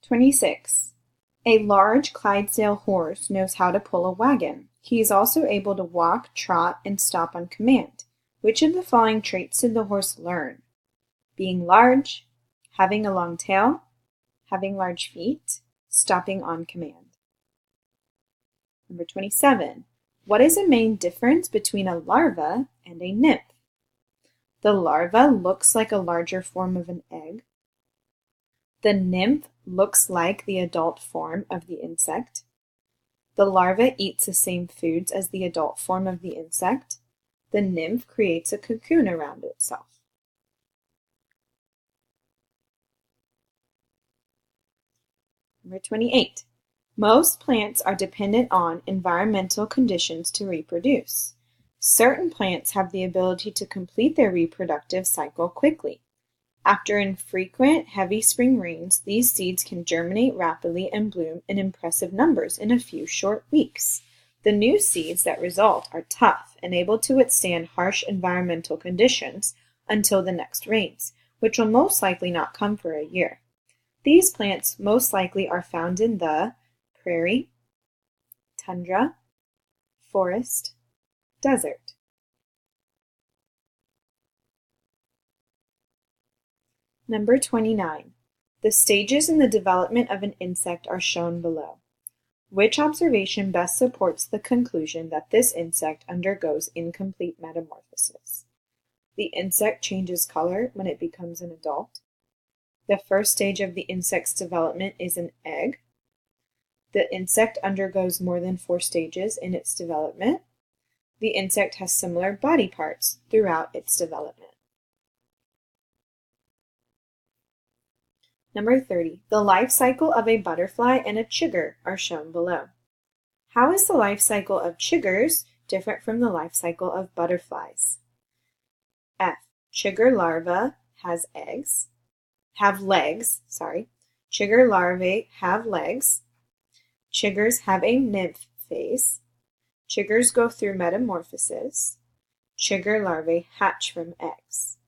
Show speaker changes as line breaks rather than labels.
26. A large Clydesdale horse knows how to pull a wagon. He is also able to walk, trot, and stop on command. Which of the following traits did the horse learn? Being large, having a long tail, having large feet, stopping on command. Number 27. What is the main difference between a larva and a nymph? The larva looks like a larger form of an egg. The nymph looks like the adult form of the insect. The larva eats the same foods as the adult form of the insect. The nymph creates a cocoon around itself. Number 28. Most plants are dependent on environmental conditions to reproduce. Certain plants have the ability to complete their reproductive cycle quickly. After infrequent, heavy spring rains, these seeds can germinate rapidly and bloom in impressive numbers in a few short weeks. The new seeds that result are tough and able to withstand harsh environmental conditions until the next rains, which will most likely not come for a year. These plants most likely are found in the prairie, tundra, forest, desert. Number 29. The stages in the development of an insect are shown below. Which observation best supports the conclusion that this insect undergoes incomplete metamorphosis? The insect changes color when it becomes an adult. The first stage of the insect's development is an egg. The insect undergoes more than 4 stages in its development. The insect has similar body parts throughout its development. Number 30. The life cycle of a butterfly and a chigger are shown below. How is the life cycle of chiggers different from the life cycle of butterflies? F. Chigger larvae have legs. Chigger larvae have legs. Chiggers have a nymph phase. Chiggers go through metamorphosis. Chigger larvae hatch from eggs.